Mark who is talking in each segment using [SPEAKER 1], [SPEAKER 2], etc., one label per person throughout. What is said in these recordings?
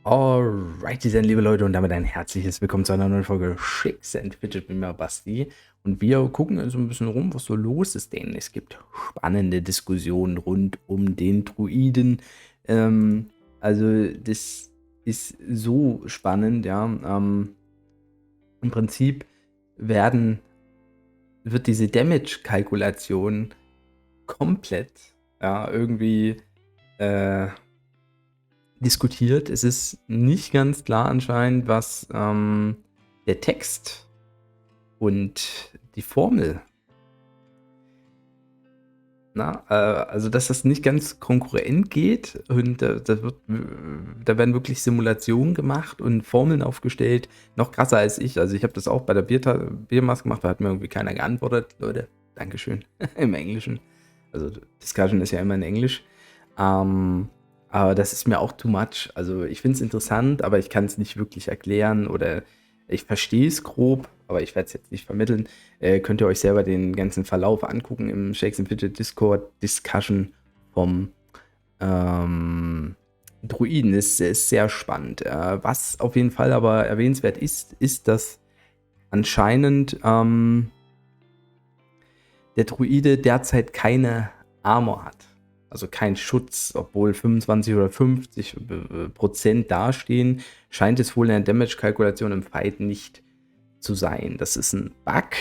[SPEAKER 1] Alrighty dann, liebe Leute, und damit ein herzliches Willkommen zu einer neuen Folge Shakes and Fidget mit mir, Basti. Und wir gucken so ein bisschen rum, was so los ist, denn es gibt spannende Diskussionen rund um den Druiden. Also, das ist so spannend, ja. Im Prinzip werden, wird diese Damage-Kalkulation komplett, ja, irgendwie äh, diskutiert. Es ist nicht ganz klar anscheinend, was der Text und die Formel, also dass das nicht ganz konkurrent geht und da werden wirklich Simulationen gemacht und Formeln aufgestellt, noch krasser als ich. Also ich habe das auch bei der Biermaske gemacht, da hat mir irgendwie keiner geantwortet. Leute, Dankeschön, im Englischen. Also Discussion ist ja immer in Englisch. Aber das ist mir auch too much. Also ich finde es interessant, aber ich kann es nicht wirklich erklären oder ich verstehe es grob, aber ich werde es jetzt nicht vermitteln. Könnt ihr euch selber den ganzen Verlauf angucken im Shakes and Fidget Discord Discussion vom Druiden. Ist sehr spannend. Was auf jeden Fall aber erwähnenswert ist, dass anscheinend der Druide derzeit keine Armor hat. Also kein Schutz, obwohl 25 oder 50% dastehen, scheint es wohl in der Damage-Kalkulation im Fight nicht zu sein. Das ist ein Bug.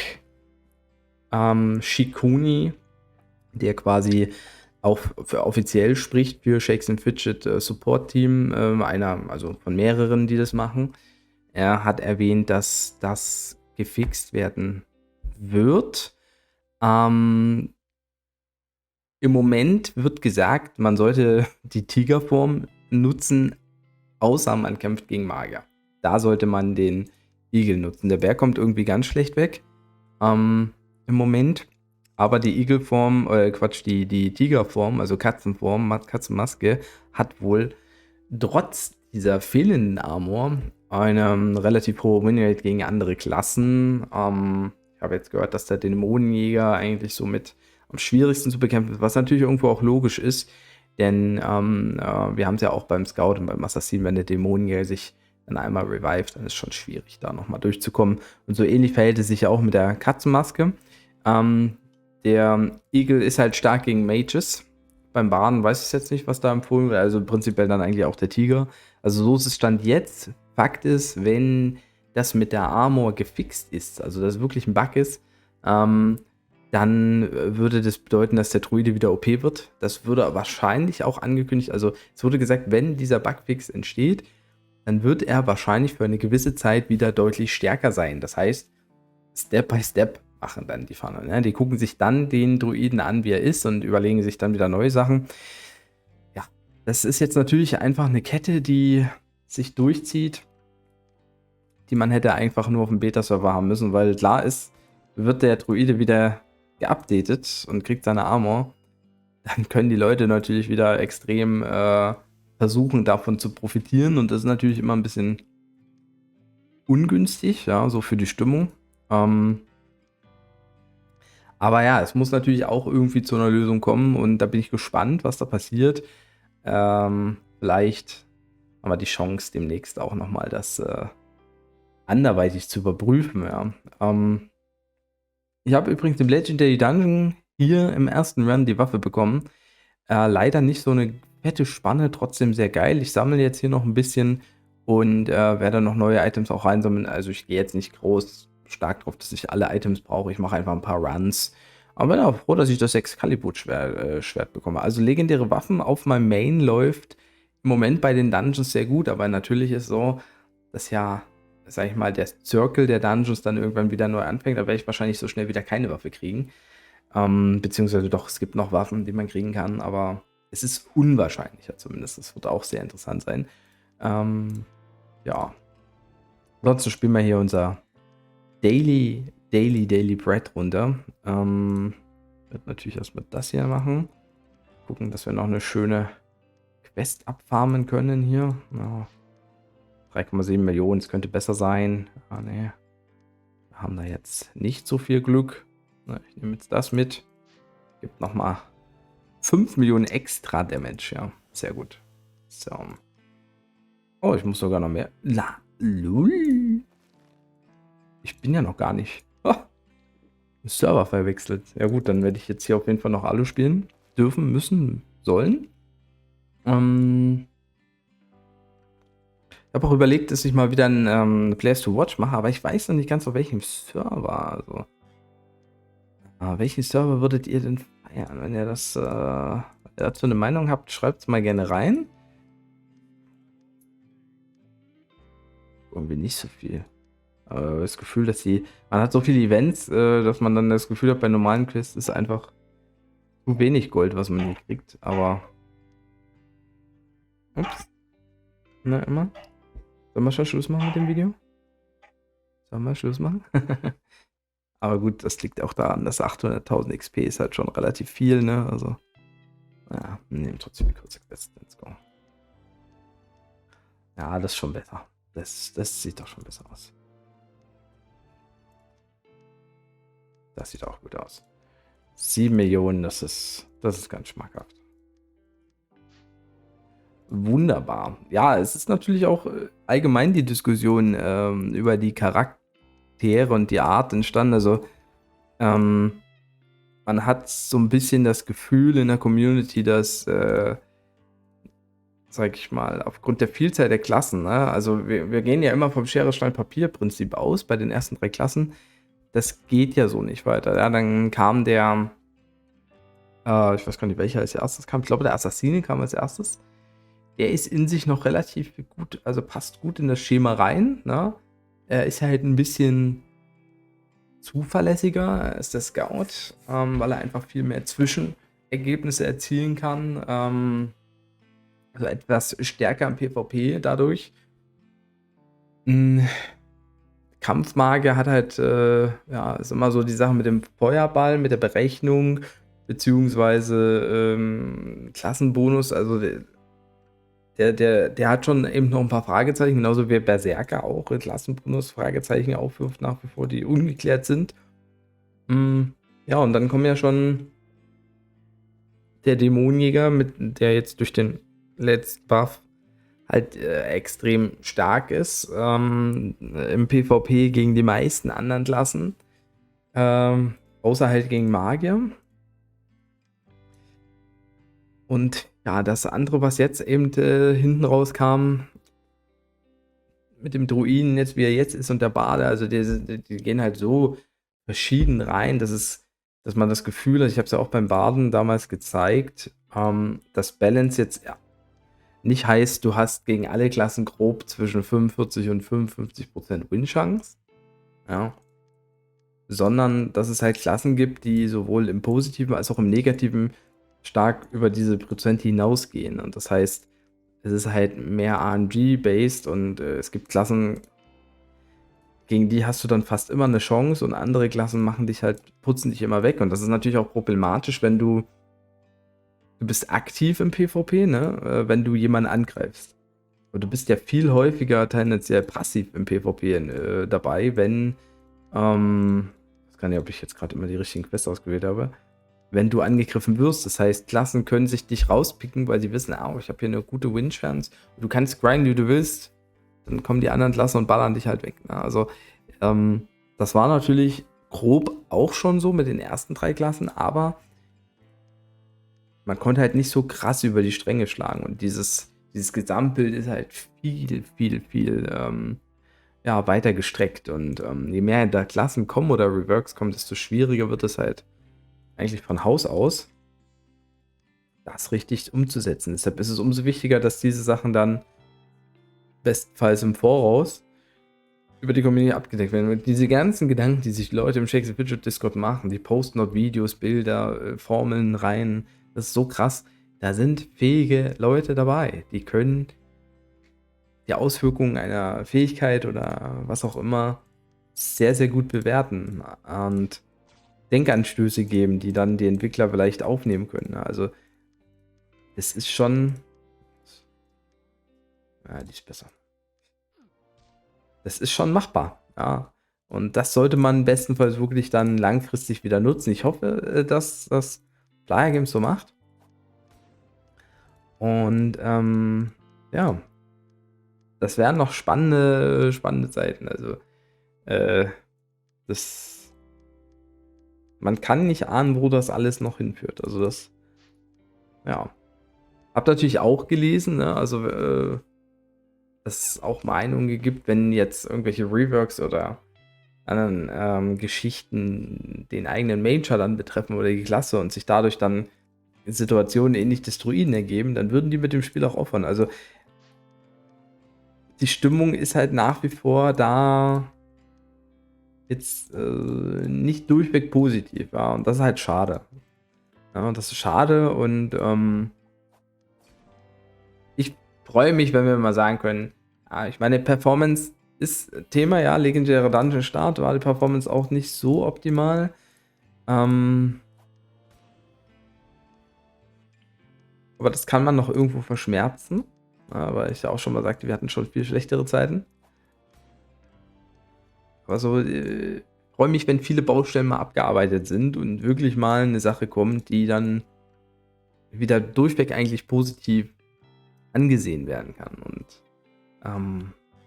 [SPEAKER 1] Shikuni, der quasi auch für offiziell spricht für Shakes and Fidget Support Team, also von mehreren, die das machen. Er hat erwähnt, dass das gefixt werden wird. Im Moment wird gesagt, man sollte die Tigerform nutzen, außer man kämpft gegen Magier. Da sollte man den Igel nutzen. Der Bär kommt irgendwie ganz schlecht weg im Moment. Aber die Igelform, die Tigerform, also Katzenform, Katzenmaske, hat wohl trotz dieser fehlenden Armor eine relativ hohe Winrate gegen andere Klassen. Ich habe jetzt gehört, dass der Dämonenjäger eigentlich so mit am schwierigsten zu bekämpfen ist, was natürlich irgendwo auch logisch ist, denn wir haben es ja auch beim Scout und beim Assassin, wenn der Dämonenjäger sich dann einmal revived, dann ist es schon schwierig, da nochmal durchzukommen. Und so ähnlich verhält es sich ja auch mit der Katzenmaske. Der Igel ist halt stark gegen Mages. Beim Baden weiß ich jetzt nicht, was da empfohlen wird. Also prinzipiell dann eigentlich auch der Tiger. Also so ist es Stand jetzt. Fakt ist, wenn das mit der Armor gefixt ist, also dass es wirklich ein Bug ist, dann würde das bedeuten, dass der Druide wieder OP wird. Das würde wahrscheinlich auch angekündigt, also es wurde gesagt, wenn dieser Bugfix entsteht, dann wird er wahrscheinlich für eine gewisse Zeit wieder deutlich stärker sein. Das heißt, Step by Step machen dann die Fahner. Ne? Die gucken sich dann den Druiden an, wie er ist und überlegen sich dann wieder neue Sachen. Ja, das ist jetzt natürlich einfach eine Kette, die sich durchzieht, die man hätte einfach nur auf dem Beta-Server haben müssen, weil klar ist, wird der Druide wieder geupdatet und kriegt seine Armor, dann können die Leute natürlich wieder extrem versuchen, davon zu profitieren und das ist natürlich immer ein bisschen ungünstig, ja, so für die Stimmung. Aber ja, es muss natürlich auch irgendwie zu einer Lösung kommen und da bin ich gespannt, was da passiert. Vielleicht haben wir die Chance, demnächst auch nochmal das anderweitig zu überprüfen. Ja. Ich habe übrigens im Legendary Dungeon hier im ersten Run die Waffe bekommen. Leider nicht so eine fette Spanne, trotzdem sehr geil. Ich sammle jetzt hier noch ein bisschen und werde noch neue Items auch reinsammeln. Also ich gehe jetzt nicht groß stark drauf, dass ich alle Items brauche. Ich mache einfach ein paar Runs. Aber bin auch froh, dass ich das Excalibur-Schwert bekomme. Also legendäre Waffen auf meinem Main läuft im Moment bei den Dungeons sehr gut. Aber natürlich ist so, dass ja, sag ich mal, der Circle der Dungeons dann irgendwann wieder neu anfängt. Da werde ich wahrscheinlich so schnell wieder keine Waffe kriegen. Beziehungsweise doch, es gibt noch Waffen, die man kriegen kann. Aber es ist unwahrscheinlicher zumindest. Das wird auch sehr interessant sein. Ja. Ansonsten spielen wir hier unser Daily Bread runter. Wird natürlich erstmal das hier machen. Gucken, dass wir noch eine schöne Quest abfarmen können hier. Ja. 3,7 Millionen, es könnte besser sein. Ah, nee. Wir haben da jetzt nicht so viel Glück. Na, ich nehme jetzt das mit. Gibt nochmal 5 Millionen extra Damage, ja. Sehr gut. So. Oh, Oh, ich muss sogar noch mehr. Lul. Ich bin ja noch gar nicht. Server verwechselt. Ja gut, dann werde ich jetzt hier auf jeden Fall noch alle spielen. Dürfen, müssen, sollen. Ich habe auch überlegt, dass ich mal wieder ein Players to Watch mache, aber ich weiß noch nicht ganz auf welchem Server. Also, welchen Server würdet ihr denn feiern? Wenn ihr dazu eine Meinung habt, schreibt es mal gerne rein. Irgendwie nicht so viel. Das Gefühl, dass man hat so viele Events, dass man dann das Gefühl hat, bei normalen Quests ist einfach zu wenig Gold, was man hier kriegt. Aber, ups, na immer. Sollen wir schon Schluss machen mit dem Video? Sollen wir Schluss machen? Aber gut, das liegt auch daran, dass 800.000 XP ist halt schon relativ viel, ne? Also, naja, wir nehmen trotzdem die kurze Quest. Let's go. Ja, das ist schon besser. Das sieht doch schon besser aus. Das sieht auch gut aus. 7 Millionen, das ist ganz schmackhaft. Wunderbar. Ja, es ist natürlich auch allgemein die Diskussion über die Charaktere und die Art entstanden. Also, man hat so ein bisschen das Gefühl in der Community, dass, sag ich mal, aufgrund der Vielzahl der Klassen, ne? Also wir gehen ja immer vom Schere-Stein-Papier-Prinzip aus bei den ersten 3 Klassen. Das geht ja so nicht weiter. Ja, dann kam der, ich weiß gar nicht, welcher als erstes kam. Ich glaube, der Assassine kam als erstes. Der ist in sich noch relativ gut, also passt gut in das Schema rein. Ne? Er ist halt ein bisschen zuverlässiger als der Scout, weil er einfach viel mehr Zwischenergebnisse erzielen kann. Also etwas stärker im PvP dadurch. Kampfmagier hat halt, ja, ist immer so die Sache mit dem Feuerball, mit der Berechnung, beziehungsweise Klassenbonus. Also der hat schon eben noch ein paar Fragezeichen, genauso wie Berserker auch Klassenbonus Fragezeichen aufwirft nach wie vor, die ungeklärt sind. Ja, und dann kommen ja schon der Dämonenjäger, der jetzt durch den letzten Buff halt extrem stark ist im PvP gegen die meisten anderen Klassen. Außer halt gegen Magier. Und ja, das andere, was jetzt eben hinten rauskam, mit dem Druiden, jetzt wie er jetzt ist und der Bade, also die gehen halt so verschieden rein, dass man das Gefühl hat, ich habe es ja auch beim Baden damals gezeigt, dass Balance jetzt nicht heißt, du hast gegen alle Klassen grob zwischen 45 und 55% Win-Chance, ja, sondern dass es halt Klassen gibt, die sowohl im Positiven als auch im Negativen stark über diese Prozent hinausgehen. Und das heißt, es ist halt mehr RNG-based und es gibt Klassen, gegen die hast du dann fast immer eine Chance und andere Klassen putzen dich immer weg. Und das ist natürlich auch problematisch, wenn du bist aktiv im PvP, ne? Wenn du jemanden angreifst. Und du bist ja viel häufiger tendenziell passiv im PvP dabei, wenn, ich weiß gar nicht, ob ich jetzt gerade immer die richtigen Quests ausgewählt habe, wenn du angegriffen wirst. Das heißt, Klassen können sich dich rauspicken, weil sie wissen, ich habe hier eine gute Win-Chance. Du kannst grinden, wie du willst. Dann kommen die anderen Klassen und ballern dich halt weg. Ne? Also, das war natürlich grob auch schon so mit den ersten 3 Klassen, aber man konnte halt nicht so krass über die Stränge schlagen. Und dieses Gesamtbild ist halt viel weiter gestreckt. Und je mehr da Klassen kommen oder Reworks kommen, desto schwieriger wird es halt eigentlich von Haus aus, das richtig umzusetzen. Deshalb ist es umso wichtiger, dass diese Sachen dann bestenfalls im Voraus über die Community abgedeckt werden. Und diese ganzen Gedanken, die sich Leute im Shakespeare Fidget Discord machen, die posten dort Videos, Bilder, Formeln rein, das ist so krass. Da sind fähige Leute dabei, die können die Auswirkungen einer Fähigkeit oder was auch immer sehr, sehr gut bewerten und Denkanstöße geben, die dann die Entwickler vielleicht aufnehmen können. Also, es ist schon. Ja, die ist besser. Das ist schon machbar, ja. Und das sollte man bestenfalls wirklich dann langfristig wieder nutzen. Ich hoffe, dass das Flyer Games so macht. Und ja, das wären noch spannende Zeiten. Also, äh, das man kann nicht ahnen, wo das alles noch hinführt. Also, das ja. Habe natürlich auch gelesen, ne, also, dass es auch Meinungen gibt, wenn jetzt irgendwelche Reworks oder anderen, Geschichten den eigenen Major dann betreffen oder die Klasse und sich dadurch dann Situationen ähnlich des Druiden ergeben, dann würden die mit dem Spiel auch aufhören. Also, die Stimmung ist halt nach wie vor da jetzt, nicht durchweg positiv, ja, und das ist halt schade. Ja, das ist schade und, ich freue mich, wenn wir mal sagen können, ich meine, Performance ist Thema, ja, legendäre Dungeon Start war die Performance auch nicht so optimal. Ähm, aber das kann man noch irgendwo verschmerzen. Aber ich ja auch schon mal sagte, wir hatten schon viel schlechtere Zeiten. Also, freue mich, wenn viele Baustellen mal abgearbeitet sind und wirklich mal eine Sache kommt, die dann wieder durchweg eigentlich positiv angesehen werden kann. Und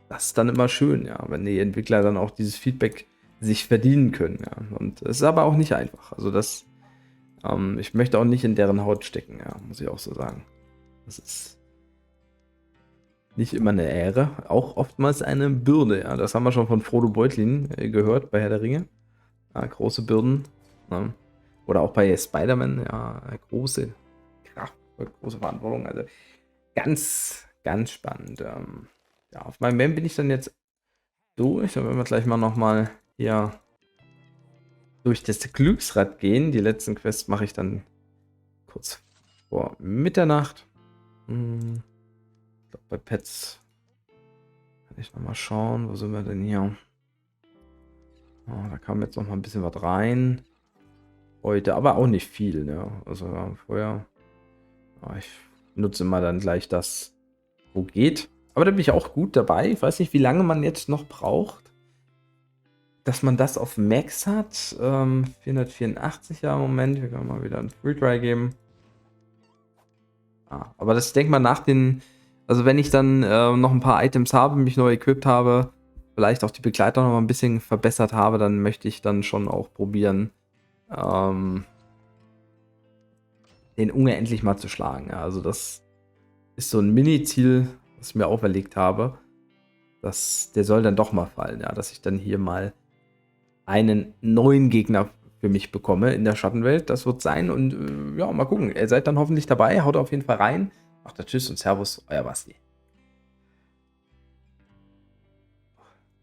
[SPEAKER 1] das ist dann immer schön, ja, wenn die Entwickler dann auch dieses Feedback sich verdienen können, ja. Und es ist aber auch nicht einfach. Also das, ich möchte auch nicht in deren Haut stecken, ja, muss ich auch so sagen. Das ist nicht immer eine Ehre, auch oftmals eine Bürde, ja. Das haben wir schon von Frodo Beutlin gehört bei Herr der Ringe. Ja, große Bürden. Ne? Oder auch bei Spider-Man, ja, große Kraft, große Verantwortung. Also ganz spannend. Ja, auf meinem Mem bin ich dann jetzt durch. Dann werden wir gleich mal nochmal hier durch das Glücksrad gehen. Die letzten Quests mache ich dann kurz vor Mitternacht. Ich glaube, bei Pets kann ich nochmal schauen. Wo sind wir denn hier? Da kam jetzt noch mal ein bisschen was rein. Heute, aber auch nicht viel, ne? Also vorher. Ich nutze mal dann gleich das, wo geht. Aber da bin ich auch gut dabei. Ich weiß nicht, wie lange man jetzt noch braucht, dass man das auf Max hat. 484 ja im Moment. Wir können mal wieder einen Free Try geben. Aber das, ich denke mal, nach den, also wenn ich dann noch ein paar Items habe, mich neu equipped habe, vielleicht auch die Begleiter noch mal ein bisschen verbessert habe, dann möchte ich dann schon auch probieren, den Unge endlich mal zu schlagen. Ja, also das ist so ein Mini-Ziel, was ich mir auferlegt habe. Der soll dann doch mal fallen, ja, dass ich dann hier mal einen neuen Gegner für mich bekomme in der Schattenwelt. Das wird sein und ja, mal gucken. Ihr seid dann hoffentlich dabei. Haut auf jeden Fall rein. Macht Tschüss und Servus, euer Basti.